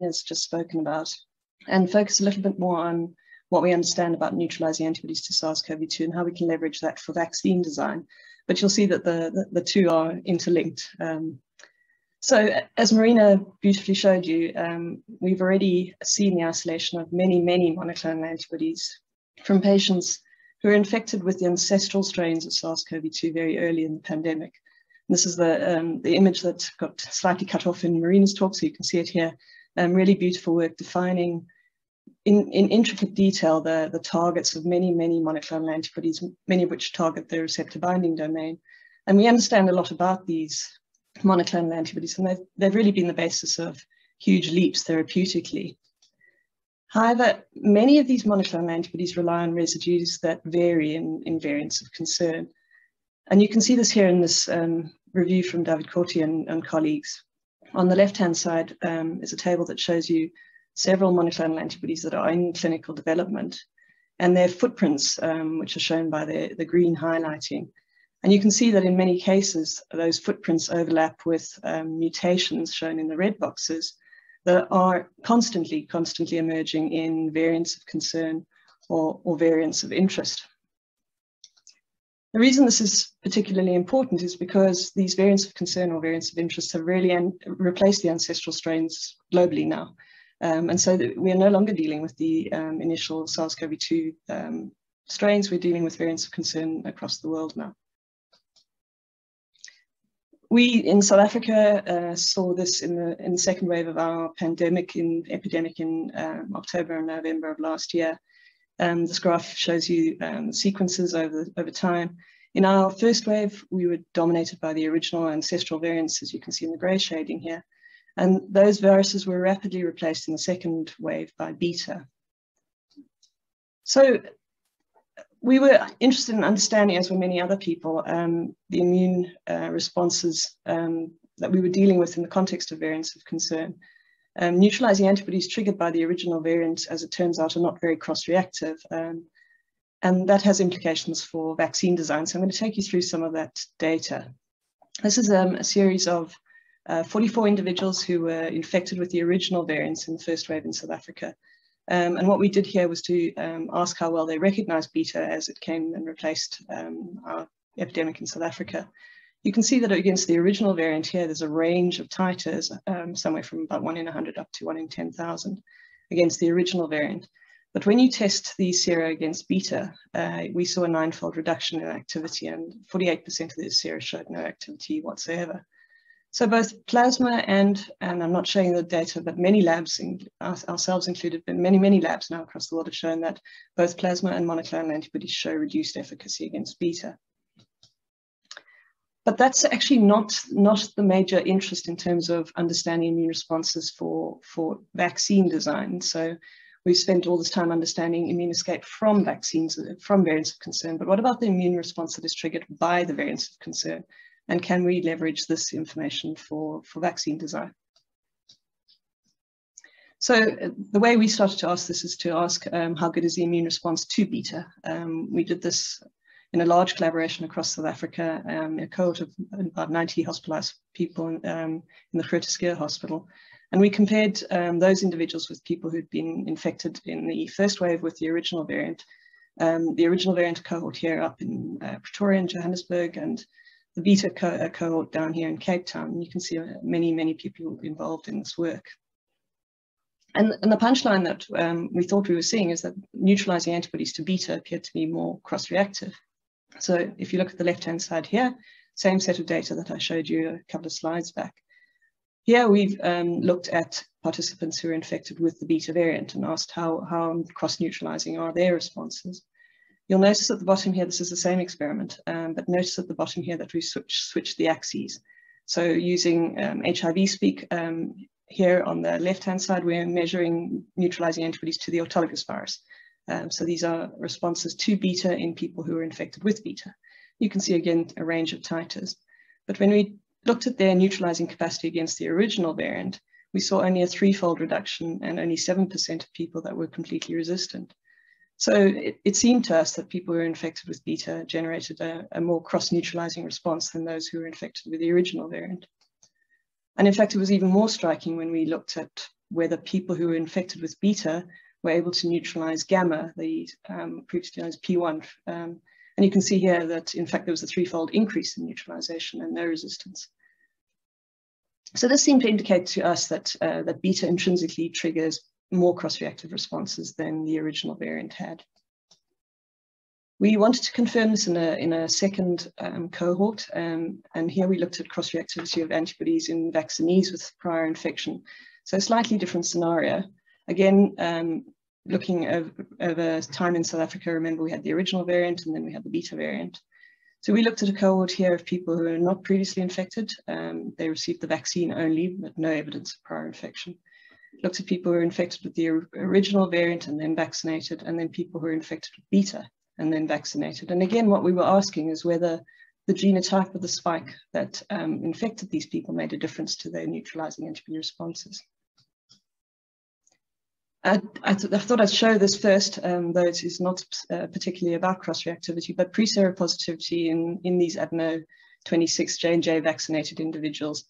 has just spoken about, and focus a little bit more on what we understand about neutralizing antibodies to SARS-CoV-2 and how we can leverage that for vaccine design. But you'll see that the two are interlinked. So as Marina beautifully showed you, we've already seen the isolation of many monoclonal antibodies from patients who are infected with the ancestral strains of SARS-CoV-2 very early in the pandemic. And this is the image that got slightly cut off in Marina's talk, so you can see it here. Really beautiful work defining in intricate detail the targets of many monoclonal antibodies, many of which target the receptor binding domain. And we understand a lot about these monoclonal antibodies, and they've really been the basis of huge leaps therapeutically. However, many of these monoclonal antibodies rely on residues that vary in variants of concern. And you can see this here in this review from David Corti and colleagues. On the left-hand side is a table that shows you several monoclonal antibodies that are in clinical development, and their footprints, which are shown by the green highlighting. And you can see that in many cases, those footprints overlap with mutations shown in the red boxes that are constantly emerging in variants of concern or variants of interest. The reason this is particularly important is because these variants of concern or variants of interest have really replaced the ancestral strains globally now. And so we are no longer dealing with the initial SARS-CoV-2 strains, we're dealing with variants of concern across the world now. We in South Africa saw this in the second wave of our epidemic in October and November of last year. This graph shows you sequences over time. In our first wave, we were dominated by the original ancestral variants, as you can see in the grey shading here. And those viruses were rapidly replaced in the second wave by beta. So we were interested in understanding, as were many other people, the immune responses that we were dealing with in the context of variants of concern. Neutralizing antibodies triggered by the original variant, as it turns out, are not very cross-reactive, and that has implications for vaccine design. So I'm going to take you through some of that data. This is a series of 44 individuals who were infected with the original variants in the first wave in South Africa. And what we did here was to ask how well they recognized beta as it came and replaced our epidemic in South Africa. You can see that against the original variant here, there's a range of titers, somewhere from about 1 in 100 up to 1 in 10,000 against the original variant. But when you test the sera against beta, we saw a 9-fold reduction in activity, and 48% of the sera showed no activity whatsoever. So both plasma and I'm not showing the data, but many labs, ourselves included, but many labs now across the world have shown that both plasma and monoclonal antibodies show reduced efficacy against beta. But that's actually not the major interest in terms of understanding immune responses for vaccine design. So we've spent all this time understanding immune escape from vaccines, from variants of concern. But what about the immune response that is triggered by the variants of concern? And can we leverage this information for vaccine design? So the way we started to ask this is to ask how good is the immune response to beta? We did this in a large collaboration across South Africa, a cohort of about 90 hospitalized people in the Groote Hospital. And we compared those individuals with people who'd been infected in the first wave with the original variant. The original variant cohort here up in Pretoria and Johannesburg, and the beta cohort down here in Cape Town. And you can see many people involved in this work. And the punchline that we thought we were seeing is that neutralizing antibodies to beta appeared to be more cross-reactive. So if you look at the left-hand side here, same set of data that I showed you a couple of slides back. Here we've looked at participants who are infected with the beta variant and asked how cross-neutralizing are their responses. You'll notice at the bottom here, this is the same experiment, but notice at the bottom here that we switched the axes. So using HIV speak, here on the left-hand side, we're measuring neutralizing antibodies to the autologous virus. So these are responses to beta in people who are infected with beta. You can see again a range of titers. But when we looked at their neutralizing capacity against the original variant, we saw only a 3-fold reduction and only 7% of people that were completely resistant. So it seemed to us that people who were infected with beta generated a more cross-neutralizing response than those who were infected with the original variant. And in fact, it was even more striking when we looked at whether people who were infected with beta were able to neutralize gamma, the previously known as P1. And you can see here that, in fact, there was a threefold increase in neutralization and no resistance. So this seemed to indicate to us that, that beta intrinsically triggers more cross-reactive responses than the original variant had. We wanted to confirm this in a second cohort, and here we looked at cross-reactivity of antibodies in vaccinees with prior infection. So a slightly different scenario. Again, looking over time in South Africa, remember we had the original variant and then we had the beta variant. So we looked at a cohort here of people who were not previously infected. They received the vaccine only, but no evidence of prior infection. Looked at people who were infected with the original variant and then vaccinated, and then people who were infected with beta and then vaccinated. And again, what we were asking is whether the genotype of the spike that infected these people made a difference to their neutralizing antibody responses. I thought I'd show this first, though it is not particularly about cross-reactivity, but pre-seropositivity in these adeno 26 J&J vaccinated individuals,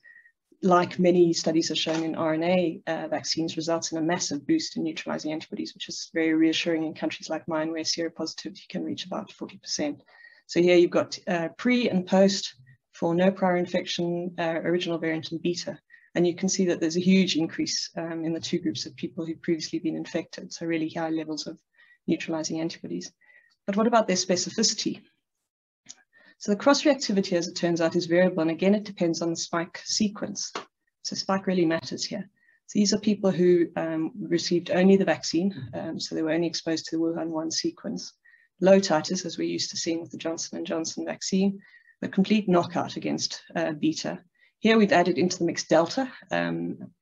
like many studies have shown in RNA vaccines, results in a massive boost in neutralizing antibodies, which is very reassuring in countries like mine where seropositivity can reach about 40%. So here you've got pre and post for no prior infection, original variant and beta. And you can see that there's a huge increase in the two groups of people who've previously been infected, so really high levels of neutralizing antibodies. But what about their specificity? So the cross-reactivity, as it turns out, is variable, and again, it depends on the spike sequence. So spike really matters here. So these are people who received only the vaccine, so they were only exposed to the Wuhan 1 sequence. Low titers, as we're used to seeing with the Johnson & Johnson vaccine, the complete knockout against beta. Here we've added into the mix delta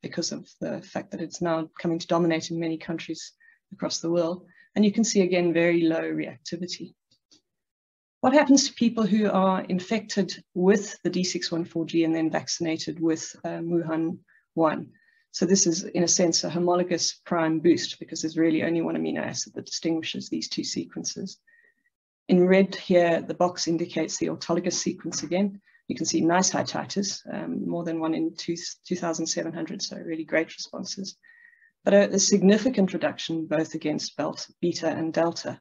because of the fact that it's now coming to dominate in many countries across the world. And you can see, again, very low reactivity. What happens to people who are infected with the D614G and then vaccinated with Wuhan 1? So this is, in a sense, a homologous prime boost because there's really only one amino acid that distinguishes these two sequences. In red here, the box indicates the autologous sequence again. You can see nice high titers, more than 1 in 2,700, so really great responses. But a significant reduction both against beta and delta.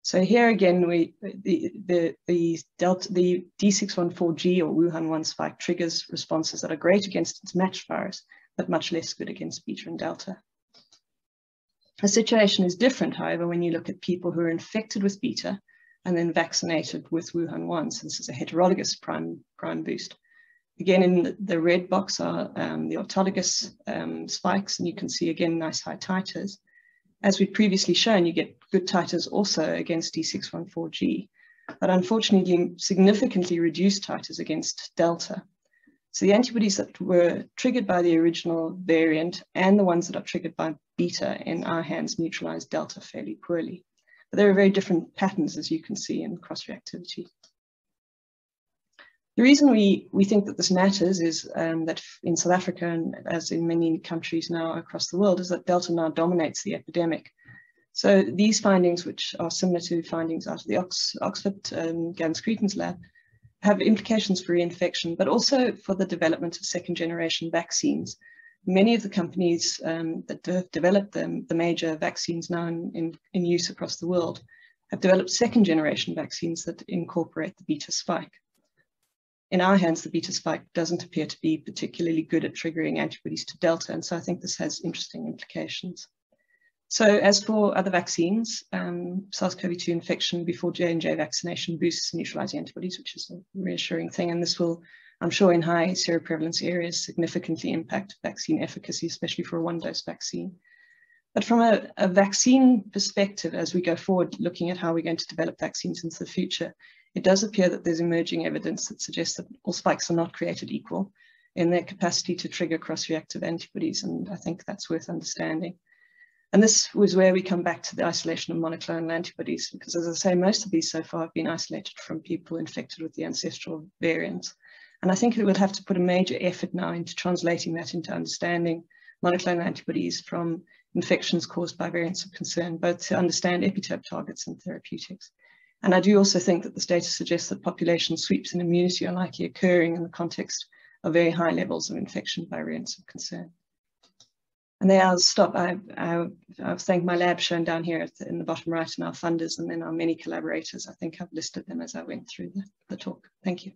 So here again, the D614G or Wuhan 1 spike triggers responses that are great against its matched virus, but much less good against beta and delta. The situation is different, however, when you look at people who are infected with beta and then vaccinated with Wuhan 1. So this is a heterologous prime boost. Again, in the red box are the autologous spikes, and you can see again nice high titers. As we've previously shown, you get good titers also against D614G, but unfortunately significantly reduced titers against delta. So the antibodies that were triggered by the original variant and the ones that are triggered by beta in our hands neutralize delta fairly poorly. But there are very different patterns, as you can see, in cross-reactivity. The reason we think that this matters is that in South Africa, and as in many countries now across the world, is that delta now dominates the epidemic. So these findings, which are similar to findings out of the Oxford Gans Cretan's lab, have implications for reinfection, but also for the development of second-generation vaccines. Many of the companies that have developed the major vaccines now in use across the world have developed second-generation vaccines that incorporate the beta spike. In our hands, the beta spike doesn't appear to be particularly good at triggering antibodies to delta, and so I think this has interesting implications. So as for other vaccines, SARS-CoV-2 infection before J&J vaccination boosts neutralizing antibodies, which is a reassuring thing, and this will, I'm sure, in high seroprevalence areas significantly impact vaccine efficacy, especially for a one-dose vaccine. But from a vaccine perspective, as we go forward, looking at how we're going to develop vaccines into the future, it does appear that there's emerging evidence that suggests that all spikes are not created equal in their capacity to trigger cross-reactive antibodies, and I think that's worth understanding. And this was where we come back to the isolation of monoclonal antibodies, because as I say, most of these so far have been isolated from people infected with the ancestral variants. And I think it would have to put a major effort now into translating that into understanding monoclonal antibodies from infections caused by variants of concern, both to understand epitope targets and therapeutics. And I do also think that this data suggests that population sweeps in immunity are likely occurring in the context of very high levels of infection by variants of concern. And there I'll stop. I've thanked my lab shown down here in the bottom right, and our funders, and then our many collaborators. I think I've listed them as I went through the talk. Thank you.